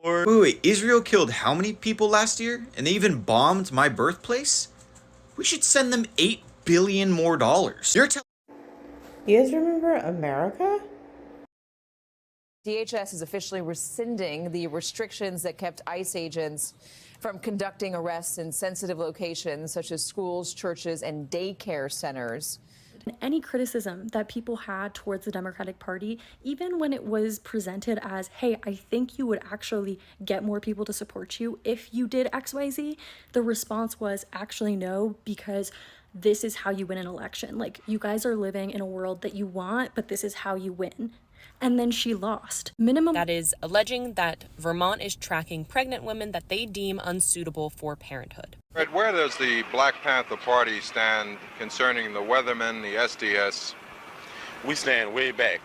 Or wait, Israel killed how many people last year? And they even bombed my birthplace? We should send them $8 billion more. You're telling You guys remember America? DHS is officially rescinding the restrictions that kept ICE agents from conducting arrests in sensitive locations such as schools, churches, and daycare centers. Any criticism that people had towards the Democratic Party, even when it was presented as, hey, I think you would actually get more people to support you if you did XYZ, the response was actually no, because this is how you win an election. Like, you guys are living in a world that you want, but this is how you win. And then she lost. That is alleging that Vermont is tracking pregnant women that they deem unsuitable for parenthood. Fred, where does the Black Panther Party stand concerning the Weathermen, the SDS? We stand way back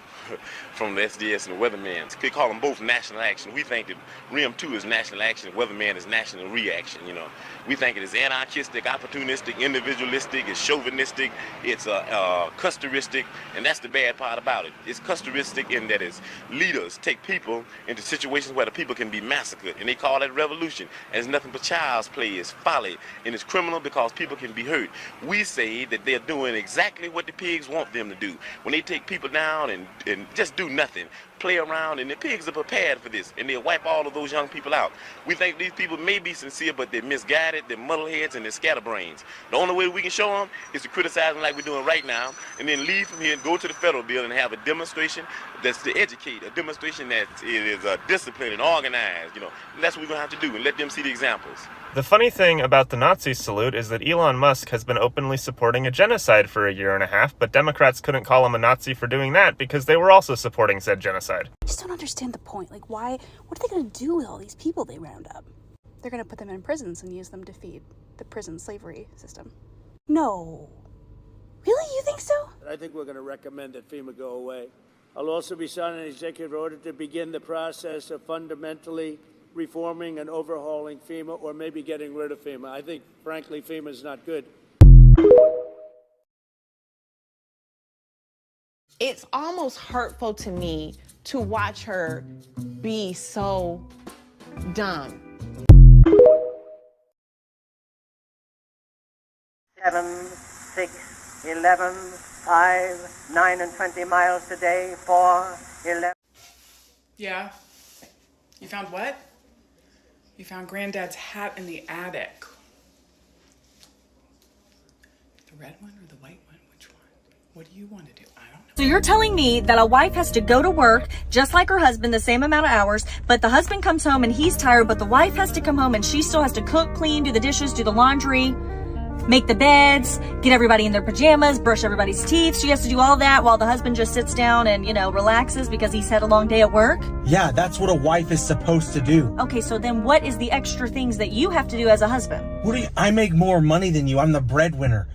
from the SDS and the Weathermen. They call them both national action. We think that RIM 2 is national action, Weatherman is national reaction, you know. We think it is anarchistic, opportunistic, individualistic, it's chauvinistic, it's custoristic, and that's the bad part about it. It's custoristic in that its leaders take people into situations where the people can be massacred, and they call that revolution. And it's nothing but child's play, it's folly, and it's criminal because people can be hurt. We say that they're doing exactly what the pigs want them to do. When they take people down and just do nothing, play around, and the pigs are prepared for this, and they'll wipe all of those young people out. We think these people may be sincere, but they're misguided, they're muddleheads, and they're scatterbrains. The only way we can show them is to criticize them like we're doing right now, and then leave from here and go to the federal building and have a demonstration that's to educate, a demonstration that is disciplined and organized, you know. And that's what we're going to have to do, and let them see the examples. The funny thing about the Nazi salute is that Elon Musk has been openly supporting a genocide for a year and a half, but Democrats couldn't call him a Nazi for doing that because they were also supporting said genocide. I just don't understand the point. Like, why? What are they going to do with all these people they round up? They're going to put them in prisons and use them to feed the prison slavery system. No. Really? You think so? I think we're going to recommend that FEMA go away. I'll also be signing an executive order to begin the process of fundamentally reforming and overhauling FEMA, or maybe getting rid of FEMA. I think, frankly, FEMA is not good. It's almost hurtful to me to watch her be so dumb. 7, 6, 11, 5, 9 and 20 miles today, 4, 11. Yeah. You found what? You found Granddad's hat in the attic. The red one or the white one? Which one? What do you want to do? I don't know. So you're telling me that a wife has to go to work just like her husband, the same amount of hours, but the husband comes home and he's tired, but the wife has to come home and she still has to cook, clean, do the dishes, do the laundry, make the beds, get everybody in their pajamas, brush everybody's teeth. She has to do all that while the husband just sits down and, relaxes because he's had a long day at work? Yeah, that's what a wife is supposed to do. Okay, so then what is the extra things that you have to do as a husband? I make more money than you. I'm the breadwinner.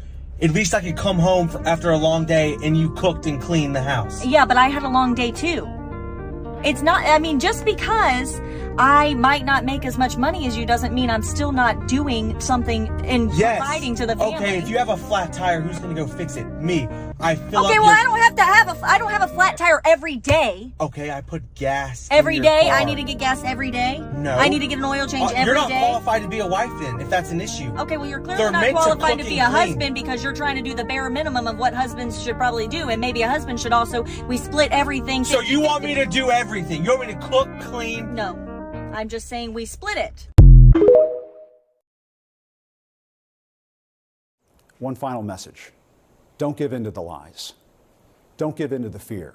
At least I could come home after a long day and you cooked and cleaned the house. Yeah, but I had a long day too. It's not, just because I might not make as much money as you doesn't mean I'm still not doing something and providing to the family. Okay, if you have a flat tire, who's gonna go fix it? Me. I fill Okay, up well, I don't have a flat tire every day. Okay, I put gas Every in your day? car. I need to get gas every day? No. I need to get an oil change every day? You're not qualified to be a wife then, if that's an issue. Okay, well, you're clearly They're not meant to qualified to cook be and a clean. husband because you're trying to do the bare minimum of what husbands should probably do, and maybe a husband should also, we split everything. So you want me to do everything? You want me to cook, clean? No, I'm just saying we split it. One final message. Don't give in to the lies. Don't give in to the fear.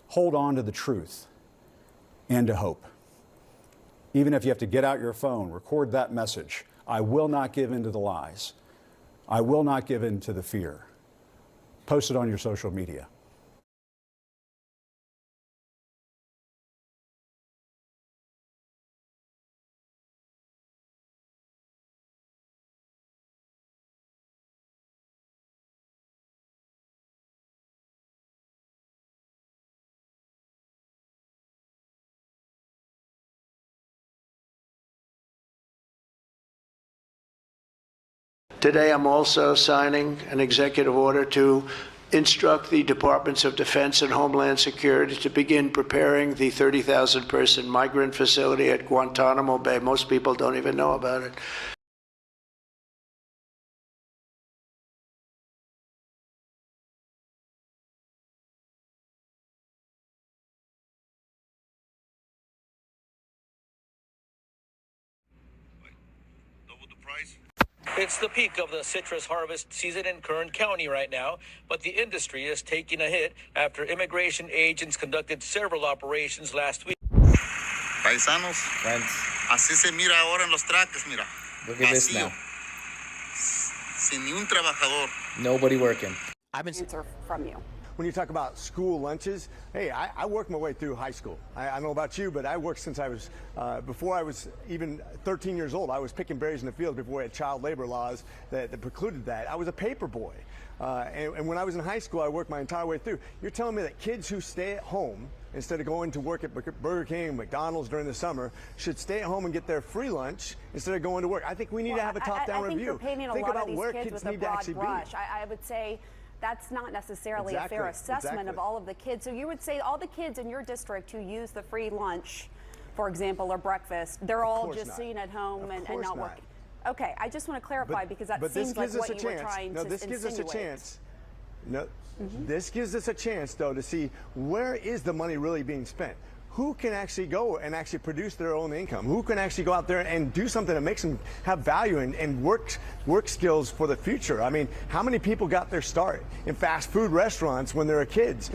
Hold on to the truth and to hope. Even if you have to get out your phone, record that message. I will not give in to the lies. I will not give in to the fear. Post it on your social media. Today, I'm also signing an executive order to instruct the Departments of Defense and Homeland Security to begin preparing the 30,000-person migrant facility at Guantanamo Bay. Most people don't even know about it. It's the peak of the citrus harvest season in Kern County right now, but the industry is taking a hit after immigration agents conducted several operations last week. Paisanos, así se mira ahora en los traques, mira. Look at this now. Sin ni un trabajador. Nobody working. I've been Answer from you. When you talk about school lunches, hey, I worked my way through high school. I don't know about you, but I worked since I was, before I was even 13 years old. I was picking berries in the field before we had child labor laws that precluded that. I was a paper boy. And when I was in high school, I worked my entire way through. You're telling me that kids who stay at home, instead of going to work at Burger King and McDonald's during the summer, should stay at home and get their free lunch instead of going to work? I think we need to have a top-down review. I think you're painting a Think lot about of these where kids kids with a need to broad actually brush. be. I would say that's not necessarily a fair assessment Exactly. of all of the kids. So you would say all the kids in your district who use the free lunch, for example, or breakfast, they're all just sitting at home and not working. Okay, I just want to clarify because that seems like what you were trying to insinuate. This gives us a chance. This gives us a chance, though, to see where is the money really being spent. Who can actually go and actually produce their own income? Who can actually go out there and do something that makes them have value and work skills for the future? I mean, how many people got their start in fast food restaurants when they were kids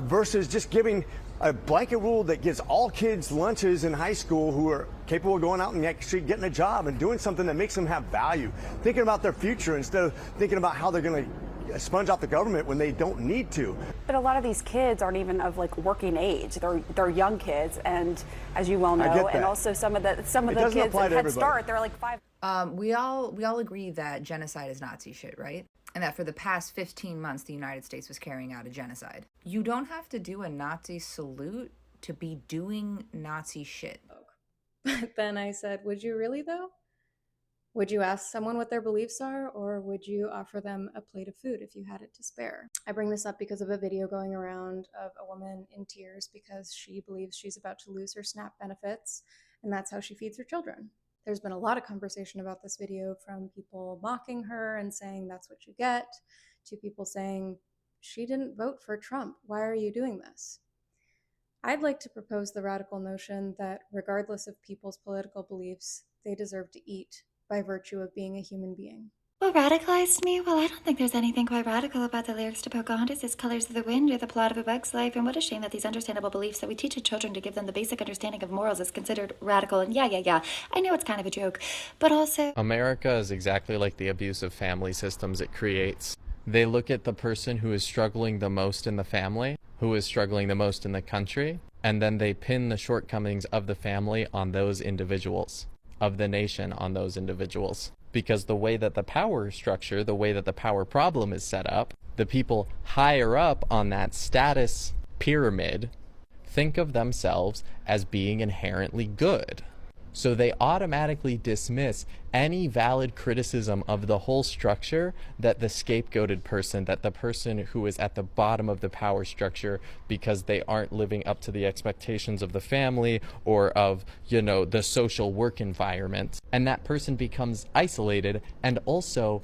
versus just giving a blanket rule that gives all kids lunches in high school who are capable of going out and actually getting a job and doing something that makes them have value, thinking about their future instead of thinking about how they're going to sponge off the government when they don't need to. But a lot of these kids aren't even of like working age. They're young kids, and as you well know, and also some of the kids at Head Start, they're like 5. We all agree that genocide is Nazi shit, right? And that for the past 15 months, the United States was carrying out a genocide. You don't have to do a Nazi salute to be doing Nazi shit. But then I said, would you really though? Would you ask someone what their beliefs are, or would you offer them a plate of food if you had it to spare? I bring this up because of a video going around of a woman in tears because she believes she's about to lose her SNAP benefits, and that's how she feeds her children. There's been a lot of conversation about this video, from people mocking her and saying that's what you get, to people saying she didn't vote for Trump. Why are you doing this? I'd like to propose the radical notion that regardless of people's political beliefs, they deserve to eat by virtue of being a human being. What radicalized me? Well, I don't think there's anything quite radical about the lyrics to Pocahontas, It's Colors of the Wind, or the plot of A Bug's Life, and what a shame that these understandable beliefs that we teach our children to give them the basic understanding of morals is considered radical. And yeah, I know it's kind of a joke, but also... America is exactly like the abusive family systems it creates. They look at the person who is struggling the most in the family, who is struggling the most in the country, and then they pin the shortcomings of the family on those individuals, of the nation on those individuals. Because the way that the power structure, the way that the power problem is set up, the people higher up on that status pyramid think of themselves as being inherently good. So they automatically dismiss any valid criticism of the whole structure that the scapegoated person, that the person who is at the bottom of the power structure because they aren't living up to the expectations of the family or of, the social work environment. And that person becomes isolated and also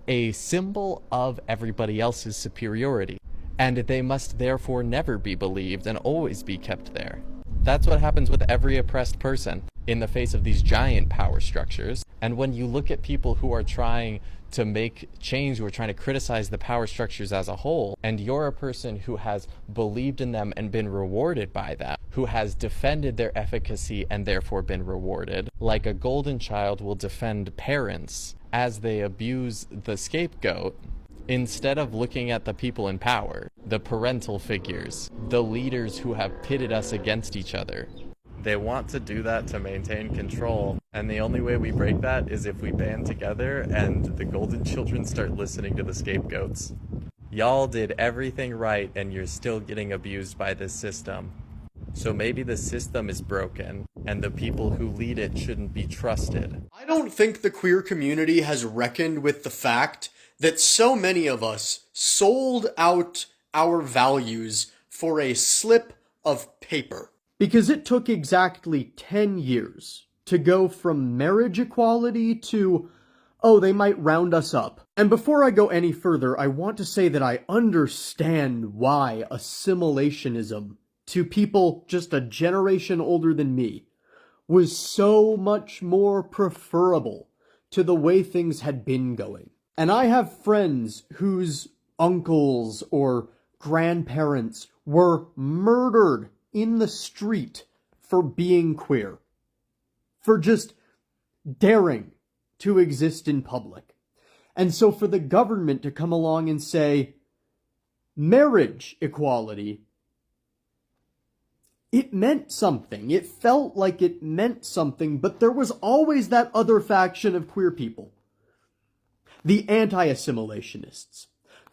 a symbol of everybody else's superiority. And they must therefore never be believed and always be kept there. That's what happens with every oppressed person in the face of these giant power structures. And when you look at people who are trying to make change, who are trying to criticize the power structures as a whole, and you're a person who has believed in them and been rewarded by that, who has defended their efficacy and therefore been rewarded, like a golden child will defend parents as they abuse the scapegoat, instead of looking at the people in power, the parental figures, the leaders who have pitted us against each other. They want to do that to maintain control, and the only way we break that is if we band together and the golden children start listening to the scapegoats. Y'all did everything right and you're still getting abused by this system. So maybe the system is broken and the people who lead it shouldn't be trusted. I don't think the queer community has reckoned with the fact that so many of us sold out our values for a slip of paper. Because it took exactly 10 years to go from marriage equality to, oh, they might round us up. And before I go any further, I want to say that I understand why assimilationism to people just a generation older than me was so much more preferable to the way things had been going. And I have friends whose uncles or grandparents were murdered in the street for being queer, for just daring to exist in public. And so for the government to come along and say, marriage equality, it meant something. It felt like it meant something, but there was always that other faction of queer people. The anti-assimilationists.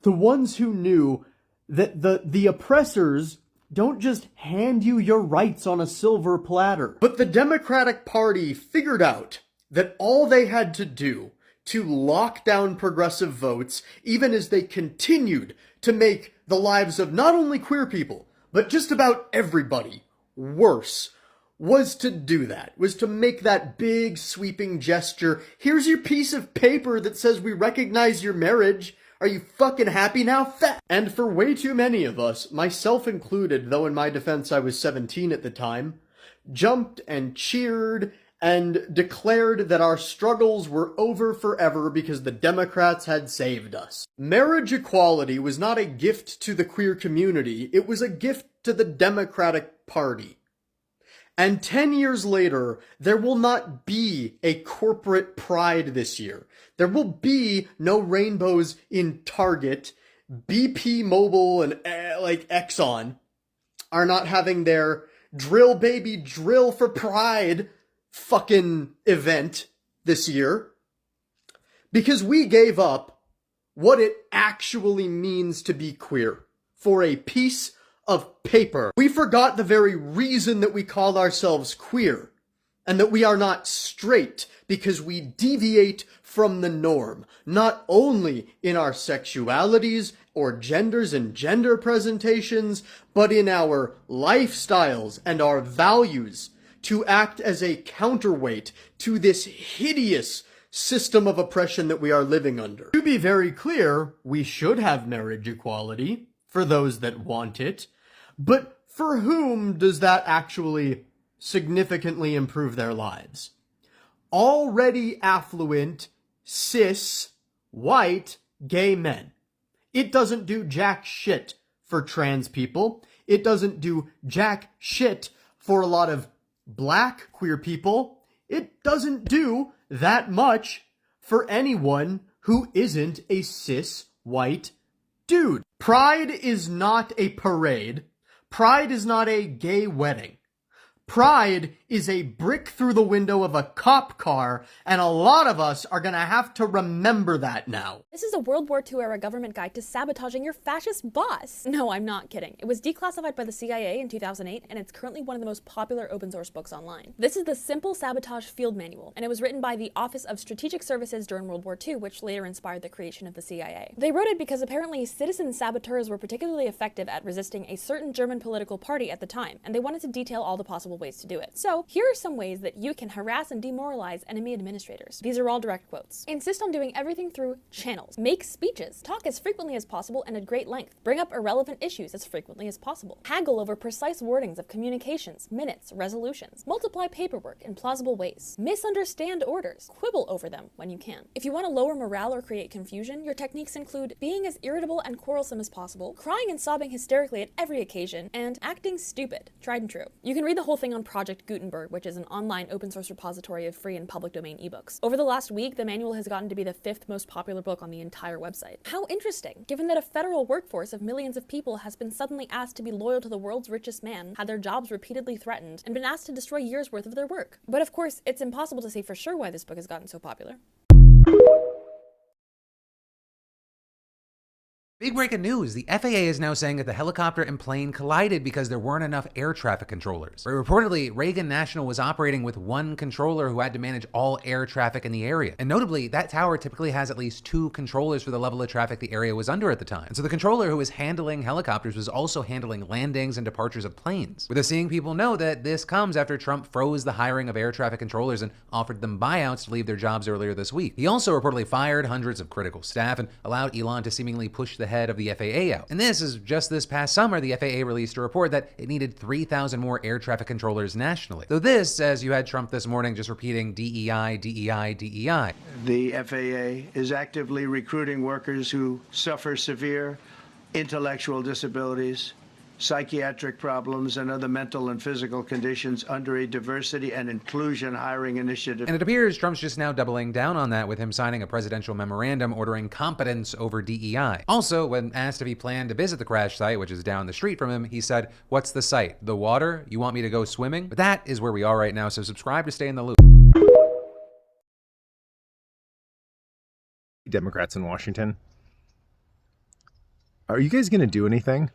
The ones who knew that the oppressors don't just hand you your rights on a silver platter. But the Democratic Party figured out that all they had to do to lock down progressive votes, even as they continued to make the lives of not only queer people, but just about everybody worse, was to do that, was to make that big sweeping gesture. Here's your piece of paper that says we recognize your marriage. Are you fucking happy now, fat? And for way too many of us, myself included, though in my defense I was 17 at the time, jumped and cheered and declared that our struggles were over forever because the Democrats had saved us. Marriage equality was not a gift to the queer community, it was a gift to the Democratic Party. And 10 years later, there will not be a corporate pride this year. There will be no rainbows in Target. BP Mobile and Exxon are not having their drill baby drill for pride fucking event this year. Because we gave up what it actually means to be queer for a piece of paper. We forgot the very reason that we call ourselves queer, and that we are not straight because we deviate from the norm, not only in our sexualities or genders and gender presentations, but in our lifestyles and our values, to act as a counterweight to this hideous system of oppression that we are living under. To be very clear, we should have marriage equality for those that want it, but for whom does that actually significantly improve their lives? Already affluent, cis, white, gay men. It doesn't do jack shit for trans people. It doesn't do jack shit for a lot of black queer people. It doesn't do that much for anyone who isn't a cis, white dude. Pride is not a parade. Pride is not a gay wedding. Pride is a brick through the window of a cop car, and a lot of us are gonna have to remember that now. This is a World War II era government guide to sabotaging your fascist boss. No, I'm not kidding. It was declassified by the CIA in 2008, and it's currently one of the most popular open source books online. This is the Simple Sabotage Field Manual, and it was written by the Office of Strategic Services during World War II, which later inspired the creation of the CIA. They wrote it because apparently citizen saboteurs were particularly effective at resisting a certain German political party at the time, and they wanted to detail all the possible ways to do it. So here are some ways that you can harass and demoralize enemy administrators. These are all direct quotes. Insist on doing everything through channels. Make speeches. Talk as frequently as possible and at great length. Bring up irrelevant issues as frequently as possible. Haggle over precise wordings of communications, minutes, resolutions. Multiply paperwork in plausible ways. Misunderstand orders. Quibble over them when you can. If you want to lower morale or create confusion, your techniques include being as irritable and quarrelsome as possible, crying and sobbing hysterically at every occasion, and acting stupid. Tried and true. You can read the whole thing on Project Gutenberg, which is an online open source repository of free and public domain ebooks. Over the last week, the manual has gotten to be the 5th most popular book on the entire website. How interesting, given that a federal workforce of millions of people has been suddenly asked to be loyal to the world's richest man, had their jobs repeatedly threatened, and been asked to destroy years' worth of their work. But of course, it's impossible to say for sure why this book has gotten so popular. Big breaking news, the FAA is now saying that the helicopter and plane collided because there weren't enough air traffic controllers. Reportedly, Reagan National was operating with one controller who had to manage all air traffic in the area. And notably, that tower typically has at least 2 controllers for the level of traffic the area was under at the time. And so the controller who was handling helicopters was also handling landings and departures of planes. With us seeing people know that this comes after Trump froze the hiring of air traffic controllers and offered them buyouts to leave their jobs earlier this week. He also reportedly fired hundreds of critical staff and allowed Elon to seemingly push the head of the FAA out. And this is just this past summer, the FAA released a report that it needed 3,000 more air traffic controllers nationally. Though this, as you had Trump this morning just repeating DEI, DEI, DEI. The FAA is actively recruiting workers who suffer severe intellectual disabilities, psychiatric problems, and other mental and physical conditions under a diversity and inclusion hiring initiative. And it appears Trump's just now doubling down on that with him signing a presidential memorandum ordering competence over DEI. Also, when asked if he planned to visit the crash site, which is down the street from him, he said, "What's the site? The water? You want me to go swimming?" But that is where we are right now, so subscribe to stay in the loop. Democrats in Washington, are you guys going to do anything?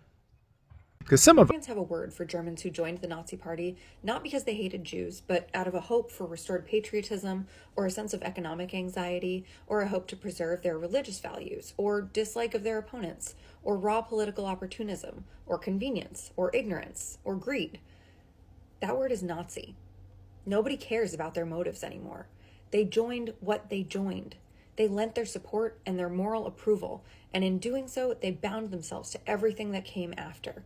Because some of Germans have a word for Germans who joined the Nazi Party, not because they hated Jews, but out of a hope for restored patriotism, or a sense of economic anxiety, or a hope to preserve their religious values, or dislike of their opponents, or raw political opportunism, or convenience, or ignorance, or greed. That word is Nazi. Nobody cares about their motives anymore. They joined what they joined. They lent their support and their moral approval, and in doing so, they bound themselves to everything that came after.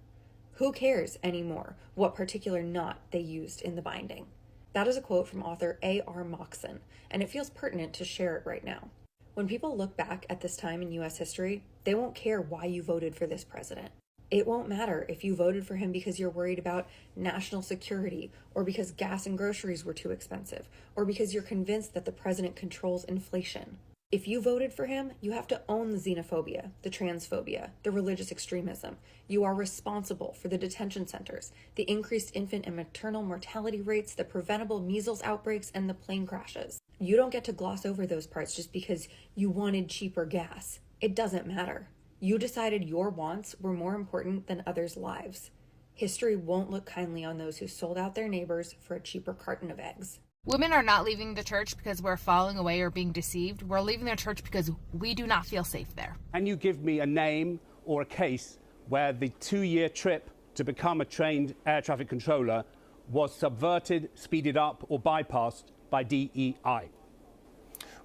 Who cares anymore what particular knot they used in the binding? That is a quote from author A.R. Moxon, and it feels pertinent to share it right now. When people look back at this time in U.S. history, they won't care why you voted for this president. It won't matter if you voted for him because you're worried about national security, or because gas and groceries were too expensive, or because you're convinced that the president controls inflation. If you voted for him, you have to own the xenophobia, the transphobia, the religious extremism. You are responsible for the detention centers, the increased infant and maternal mortality rates, the preventable measles outbreaks, and the plane crashes. You don't get to gloss over those parts just because you wanted cheaper gas. It doesn't matter. You decided your wants were more important than others' lives. History won't look kindly on those who sold out their neighbors for a cheaper carton of eggs. Women are not leaving the church because we're falling away or being deceived. We're leaving the church because we do not feel safe there. Can you give me a name or a case where the 2-year trip to become a trained air traffic controller was subverted, speeded up, or bypassed by DEI?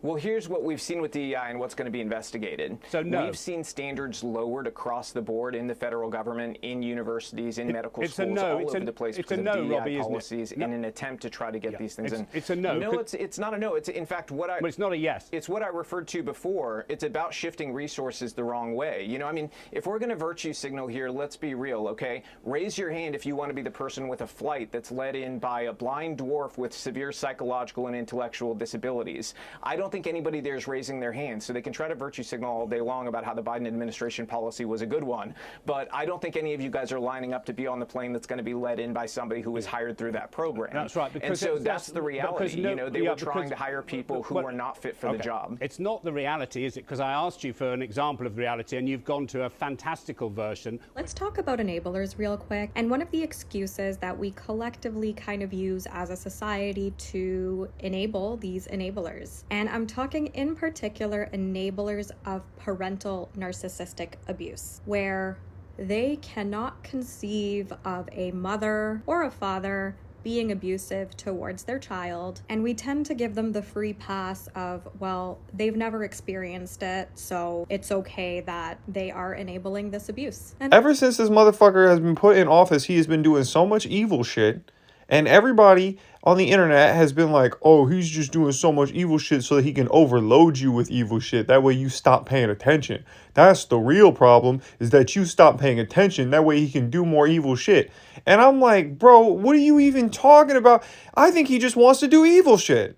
Well, here's what we've seen with DEI and what's going to be investigated. So no. We've seen standards lowered across the board in the federal government, in universities, in medical schools, all over the place because of DEI policies in an attempt to try to get these things in. It's a no. No, it's not a no. It's in fact what I. But it's not a yes. It's what I referred to before. It's about shifting resources the wrong way. You know, I mean, if we're going to virtue signal here, let's be real, okay? Raise your hand if you want to be the person with a flight that's led in by a blind dwarf with severe psychological and intellectual disabilities. I don't think anybody there is raising their hand, so they can try to virtue signal all day long about how the Biden administration policy was a good one, but I don't think any of you guys are lining up to be on the plane that's going to be led in by somebody who was hired through that program. That's right. And so that's the reality. You know, they were trying to hire people who were not fit for the job. It's not the reality, is it? Because I asked you for an example of reality, and you've gone to a fantastical version. Let's talk about enablers real quick. And one of the excuses that we collectively kind of use as a society to enable these enablers. And I'm talking in particular enablers of parental narcissistic abuse, where they cannot conceive of a mother or a father being abusive towards their child, and we tend to give them the free pass of, well, they've never experienced it, so it's okay that they are enabling this abuse. And ever since this motherfucker has been put in office, he has been doing so much evil shit, and everybody on the internet has been like, oh, he's just doing so much evil shit so that he can overload you with evil shit. That way you stop paying attention. That's the real problem, is that you stop paying attention. That way he can do more evil shit. And I'm like, bro, what are you even talking about? I think he just wants to do evil shit.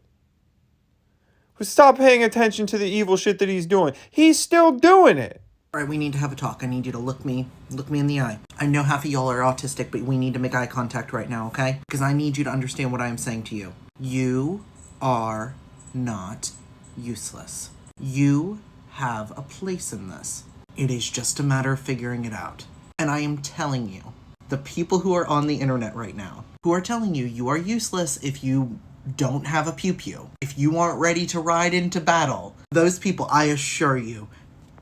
But stop paying attention to the evil shit that he's doing. He's still doing it. All right, we need to have a talk. I need you to look me in the eye. I know half of y'all are autistic, but we need to make eye contact right now, okay? Because I need you to understand what I am saying to you. You are not useless. You have a place in this. It is just a matter of figuring it out. And I am telling you, the people who are on the internet right now, who are telling you you are useless if you don't have a pew-pew, if you aren't ready to ride into battle, those people, I assure you,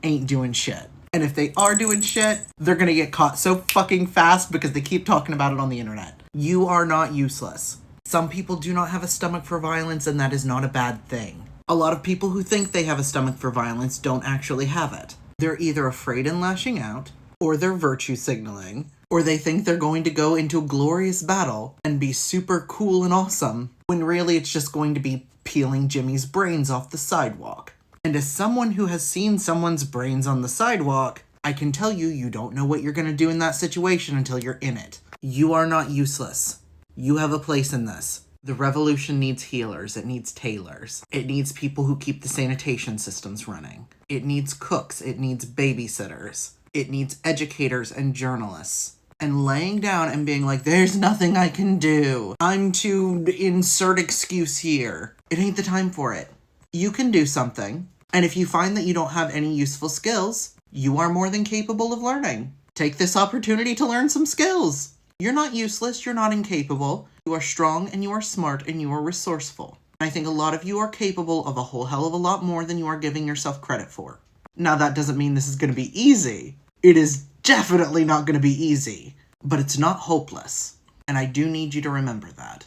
ain't doing shit. And if they are doing shit, they're gonna get caught so fucking fast because they keep talking about it on the internet. You are not useless. Some people do not have a stomach for violence, and that is not a bad thing. A lot of people who think they have a stomach for violence don't actually have it. They're either afraid and lashing out, or they're virtue signaling, or they think they're going to go into a glorious battle and be super cool and awesome, when really it's just going to be peeling Jimmy's brains off the sidewalk. And as someone who has seen someone's brains on the sidewalk, I can tell you, you don't know what you're going to do in that situation until you're in it. You are not useless. You have a place in this. The revolution needs healers. It needs tailors. It needs people who keep the sanitation systems running. It needs cooks. It needs babysitters. It needs educators and journalists. And laying down and being like, there's nothing I can do. I'm to insert excuse here. It ain't the time for it. You can do something. And if you find that you don't have any useful skills, you are more than capable of learning. Take this opportunity to learn some skills. You're not useless. You're not incapable. You are strong and you are smart and you are resourceful. And I think a lot of you are capable of a whole hell of a lot more than you are giving yourself credit for. Now, that doesn't mean this is going to be easy. It is definitely not going to be easy. But it's not hopeless. And I do need you to remember that.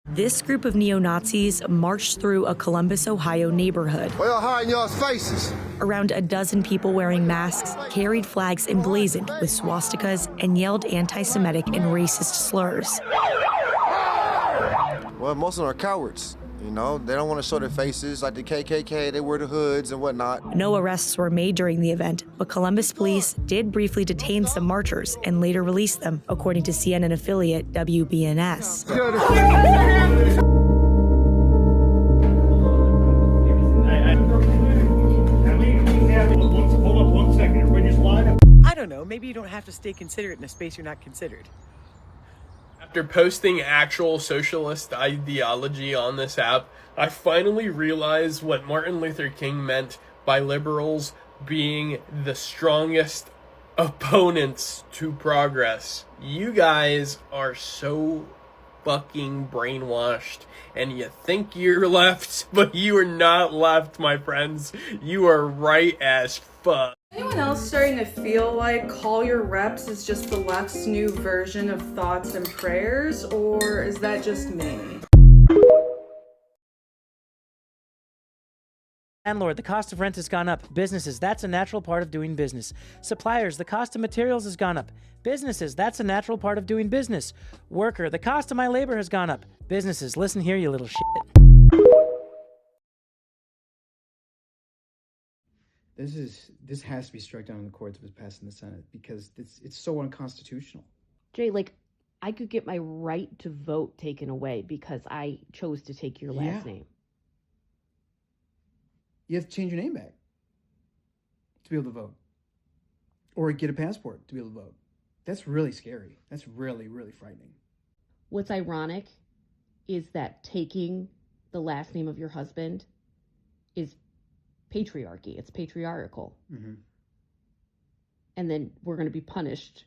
This group of neo-Nazis marched through a Columbus, Ohio neighborhood. Why y'all hiding y'all's faces? Around a dozen people wearing masks carried flags emblazoned with swastikas and yelled anti-Semitic and racist slurs. Well, most of them are cowards. You know, they don't want to show their faces like the KKK, they wear the hoods and whatnot. No arrests were made during the event, but Columbus police did briefly detain some marchers and later release them, according to CNN affiliate WBNS. I don't know, maybe you don't have to stay considerate in a space you're not considered. After posting actual socialist ideology on this app, I finally realized what Martin Luther King meant by liberals being the strongest opponents to progress. You guys are so fucking brainwashed, and you think you're left, but you are not left, my friends. You are right as fuck. Anyone else starting to feel like Call Your Reps is just the left's new version of thoughts and prayers, or is that just me? Landlord, the cost of rent has gone up. Businesses, that's a natural part of doing business. Suppliers, the cost of materials has gone up. Businesses, that's a natural part of doing business. Worker, the cost of my labor has gone up. Businesses, listen here, you little shit. This has to be struck down in the courts if it's passed in the Senate because it's so unconstitutional. Jay, like, I could get my right to vote taken away because I chose to take your last name. You have to change your name back to be able to vote. Or get a passport to be able to vote. That's really scary. That's really, really frightening. What's ironic is that taking the last name of your husband is patriarchy. It's patriarchal. Mm-hmm. And then we're going to be punished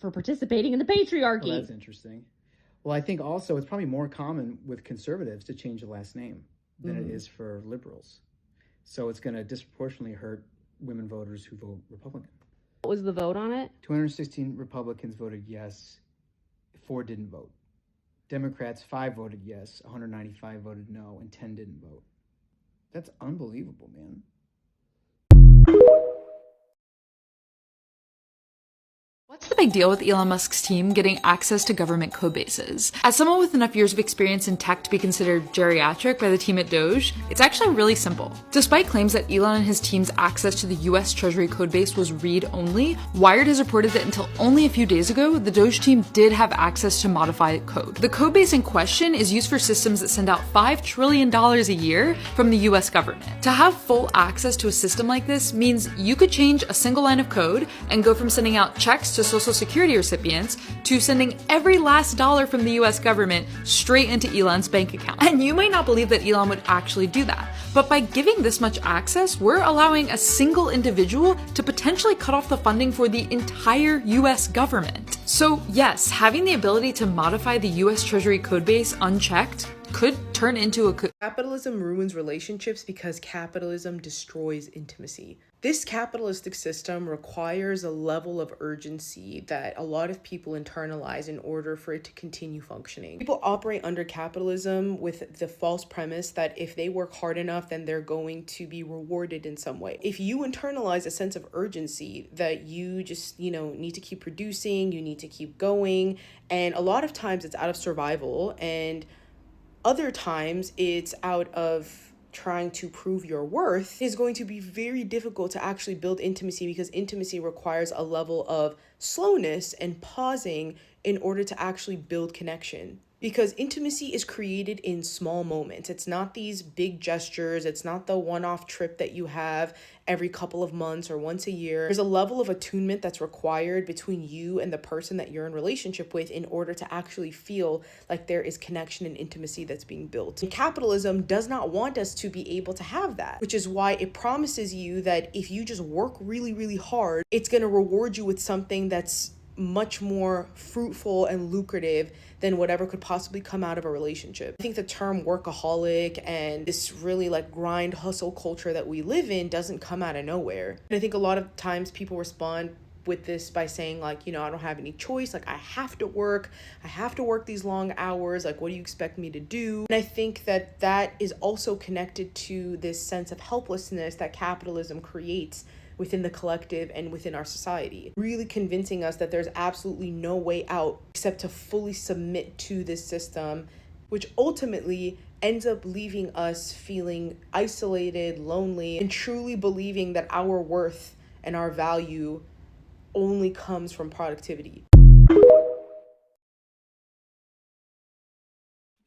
for participating in the patriarchy. Well, that's interesting. Well, I think also it's probably more common with conservatives to change the last name than it is for liberals. So it's going to disproportionately hurt women voters who vote Republican. What was the vote on it? 216 Republicans voted yes, 4 didn't vote. Democrats, 5 voted yes, 195 voted no, and 10 didn't vote. That's unbelievable, man. What's the big deal with Elon Musk's team getting access to government code bases? As someone with enough years of experience in tech to be considered geriatric by the team at Doge, it's actually really simple. Despite claims that Elon and his team's access to the US Treasury codebase was read-only, Wired has reported that until only a few days ago, the Doge team did have access to modified code. The codebase in question is used for systems that send out $5 trillion a year from the US government. To have full access to a system like this means you could change a single line of code and go from sending out checks to Social Security recipients to sending every last dollar from the US government straight into Elon's bank account. And you might not believe that Elon would actually do that, but by giving this much access, we're allowing a single individual to potentially cut off the funding for the entire US government. So yes, having the ability to modify the US Treasury codebase unchecked could turn into a Capitalism ruins relationships because capitalism destroys intimacy. This capitalistic system requires a level of urgency that a lot of people internalize in order for it to continue functioning. People operate under capitalism with the false premise that if they work hard enough, then they're going to be rewarded in some way. If you internalize a sense of urgency that you just, need to keep producing, you need to keep going, and a lot of times it's out of survival, and other times it's out of trying to prove your worth, is going to be very difficult to actually build intimacy, because intimacy requires a level of slowness and pausing in order to actually build connection. Because intimacy is created in small moments. It's not these big gestures. It's not the one-off trip that you have every couple of months or once a year. There's a level of attunement that's required between you and the person that you're in relationship with in order to actually feel like there is connection and intimacy that's being built. And capitalism does not want us to be able to have that, which is why it promises you that if you just work really, really hard, it's going to reward you with something that's much more fruitful and lucrative than whatever could possibly come out of a relationship. I think the term workaholic and this really grind hustle culture that we live in doesn't come out of nowhere. And I think a lot of times people respond with this by saying I don't have any choice. I have to work these long hours. What do you expect me to do? And I think that that is also connected to this sense of helplessness that capitalism creates within the collective and within our society, really convincing us that there's absolutely no way out except to fully submit to this system, which ultimately ends up leaving us feeling isolated, lonely, and truly believing that our worth and our value only comes from productivity.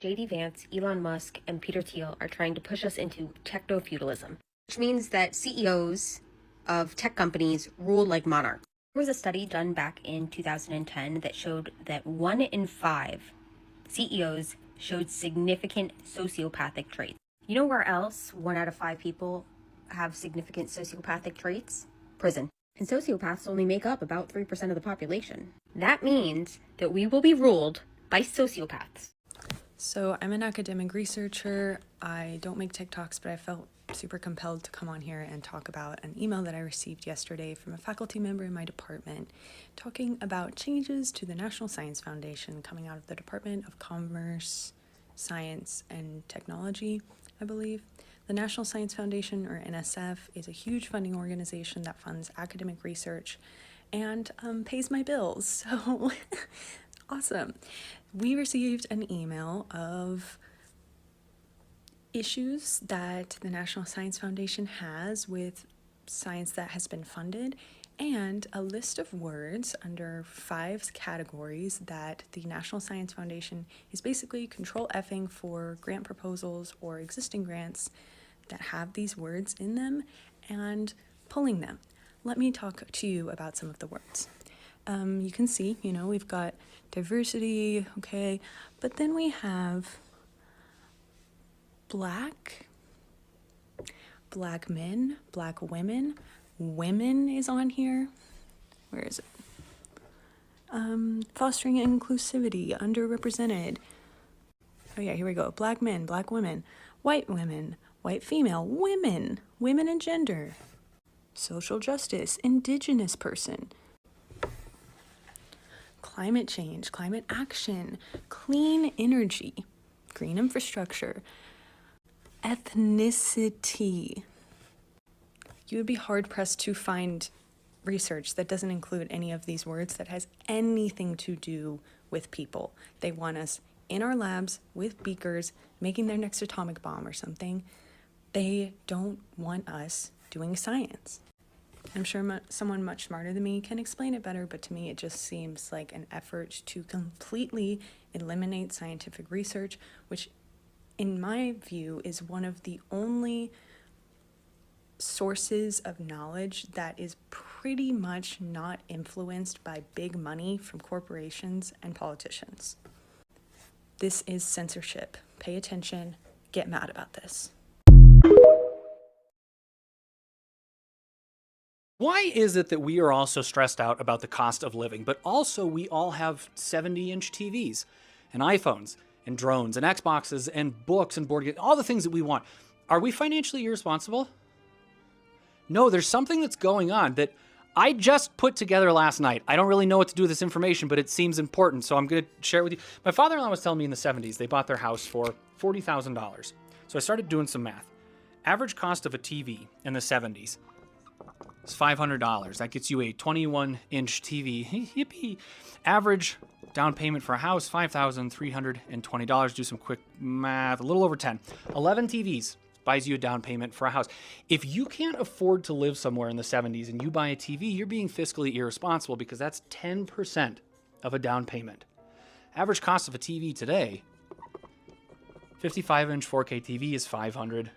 JD Vance, Elon Musk, and Peter Thiel are trying to push us into techno-feudalism, which means that CEOs of tech companies rule like monarchs. There was a study done back in 2010 that showed that 1 in 5 CEOs showed significant sociopathic traits. You know where else 1 out of 5 people have significant sociopathic traits? Prison. And sociopaths only make up about 3% of the population. That means that we will be ruled by sociopaths. So I'm an academic researcher. I don't make TikToks, but I felt super compelled to come on here and talk about an email that I received yesterday from a faculty member in my department talking about changes to the National Science Foundation coming out of the Department of Commerce, Science, and Technology, I believe. The National Science Foundation, or NSF, is a huge funding organization that funds academic research and pays my bills. So awesome. We received an email of issues that the National Science Foundation has with science that has been funded, and a list of words under 5 categories that the National Science Foundation is basically control Fing for grant proposals or existing grants that have these words in them and pulling them. Let me talk to you about some of the words. You can see, we've got diversity, okay, but then we have black men, black women, women is on here. Where is it? Fostering inclusivity, underrepresented. Oh yeah, here we go. Black men, black women, white female, women and gender, social justice, indigenous person, climate change, climate action, clean energy, green infrastructure, ethnicity. You would be hard-pressed to find research that doesn't include any of these words that has anything to do with people. They want us in our labs with beakers making their next atomic bomb or something. They don't want us doing science. I'm sure someone much smarter than me can explain it better, but to me it just seems like an effort to completely eliminate scientific research, which in my view is one of the only sources of knowledge that is pretty much not influenced by big money from corporations and politicians. This is censorship. Pay attention. Get mad about this. Why is it that we are all so stressed out about the cost of living, but also we all have 70-inch TVs and iPhones and drones and Xboxes and books and board games, all the things that we want? Are we financially irresponsible? No, there's something that's going on that I just put together last night. I don't really know what to do with this information, but it seems important, so I'm going to share it with you. My father-in-law was telling me in the 70s they bought their house for $40,000. So I started doing some math. Average cost of a TV in the 70s is $500. That gets you a 21-inch TV. Yippee. Average down payment for a house, $5,320. Do some quick math, a little over 10. 11 TVs buys you a down payment for a house. If you can't afford to live somewhere in the 70s and you buy a TV, you're being fiscally irresponsible because that's 10% of a down payment. Average cost of a TV today, 55-inch 4K TV is $500.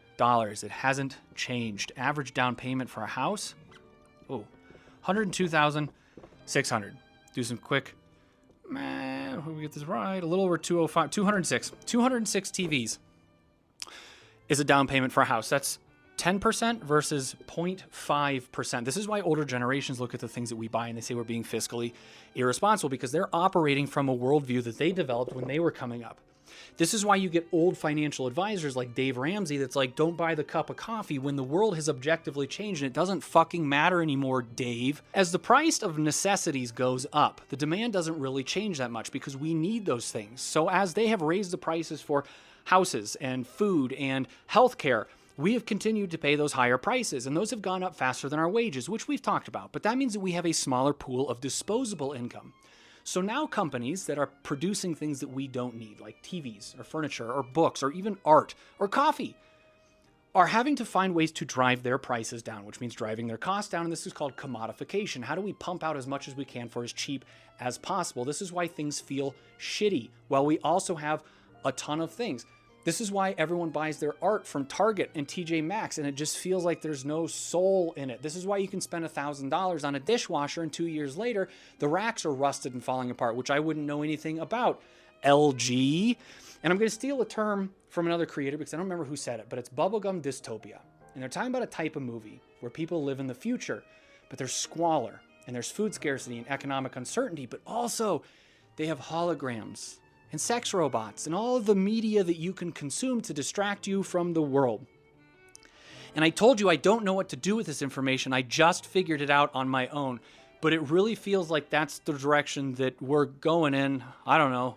It hasn't changed. Average down payment for a house, $102,600. Do some quick math. Hope we get this right. A little over 205, 206. 206 TVs is a down payment for a house. That's 10% versus 0.5%. This is why older generations look at the things that we buy and they say we're being fiscally irresponsible, because they're operating from a worldview that they developed when they were coming up. This is why you get old financial advisors like Dave Ramsey that's like, don't buy the cup of coffee when the world has objectively changed and it doesn't fucking matter anymore, Dave. As the price of necessities goes up, the demand doesn't really change that much because we need those things. So as they have raised the prices for houses and food and healthcare, we have continued to pay those higher prices, and those have gone up faster than our wages, which we've talked about. But that means that we have a smaller pool of disposable income. So now companies that are producing things that we don't need, like TVs or furniture or books or even art or coffee, are having to find ways to drive their prices down, which means driving their costs down. And this is called commodification. How do we pump out as much as we can for as cheap as possible? This is why things feel shitty, while we also have a ton of things. This is why everyone buys their art from Target and TJ Maxx, and it just feels like there's no soul in it. This is why you can spend $1,000 on a dishwasher, and 2 years later, the racks are rusted and falling apart, which I wouldn't know anything about. LG. And I'm going to steal a term from another creator because I don't remember who said it, but it's bubblegum dystopia. And they're talking about a type of movie where people live in the future, but there's squalor, and there's food scarcity and economic uncertainty, but also they have holograms and sex robots and all of the media that you can consume to distract you from the world. And I told you I don't know what to do with this information. I just figured it out on my own. But it really feels like that's the direction that we're going in. I don't know.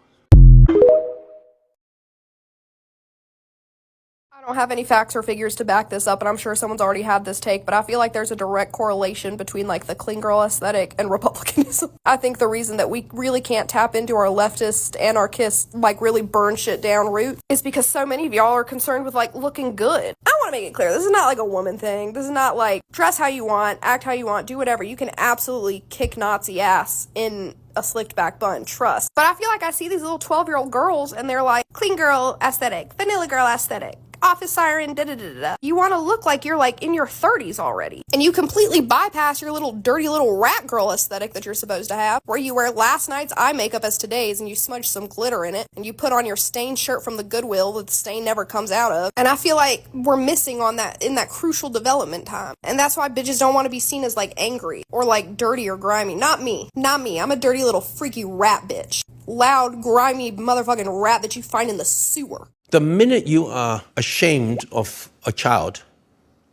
I don't have any facts or figures to back this up, and I'm sure someone's already had this take, but I feel like there's a direct correlation between like the clean girl aesthetic and Republicanism. I think the reason that we really can't tap into our leftist, anarchist, like really burn shit down route is because so many of y'all are concerned with like looking good. I want to make it clear, this is not like a woman thing. This is not like dress how you want, act how you want, do whatever. You can absolutely kick Nazi ass in a slicked back bun, trust. But I feel like I see these little 12-year-old girls and they're like, clean girl aesthetic, vanilla girl aesthetic, office siren, da-da-da-da. You want to look like you're like in your 30s already. And you completely bypass your little dirty little rat girl aesthetic that you're supposed to have, where you wear last night's eye makeup as today's and you smudge some glitter in it and you put on your stained shirt from the Goodwill that the stain never comes out of. And I feel like we're missing on that in that crucial development time. And that's why bitches don't want to be seen as like angry or like dirty or grimy. Not me. Not me. I'm a dirty little freaky rat bitch. Loud, grimy motherfucking rat that you find in the sewer. The minute you are ashamed of a child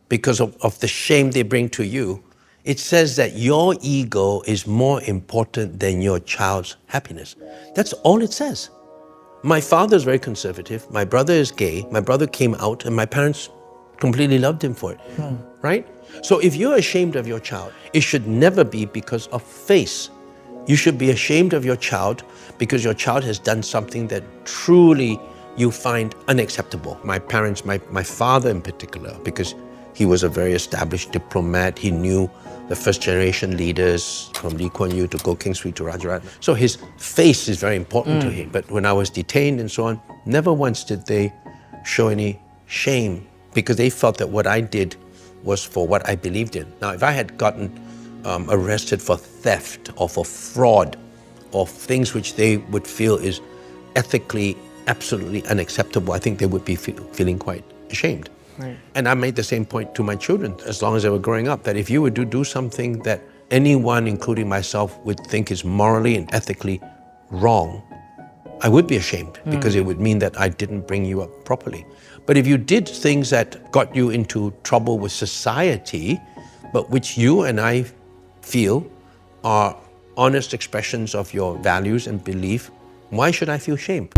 because of the shame they bring to you, it says that your ego is more important than your child's happiness. That's all it says. My father is very conservative. My brother is gay. My brother came out and my parents completely loved him for it, right? So if you're ashamed of your child, it should never be because of face. You should be ashamed of your child because your child has done something that truly you find unacceptable. My parents, my father in particular, because he was a very established diplomat. He knew the first generation leaders from Lee Kuan Yew to Goh Keng Swee to Rajaratnam. So his face is very important to him. But when I was detained and so on, never once did they show any shame because they felt that what I did was for what I believed in. Now, if I had gotten arrested for theft or for fraud or things which they would feel is ethically absolutely unacceptable, I think they would be feeling quite ashamed. Right. And I made the same point to my children as long as they were growing up, that if you were to do something that anyone, including myself, would think is morally and ethically wrong, I would be ashamed because it would mean that I didn't bring you up properly. But if you did things that got you into trouble with society, but which you and I feel are honest expressions of your values and belief, why should I feel shame?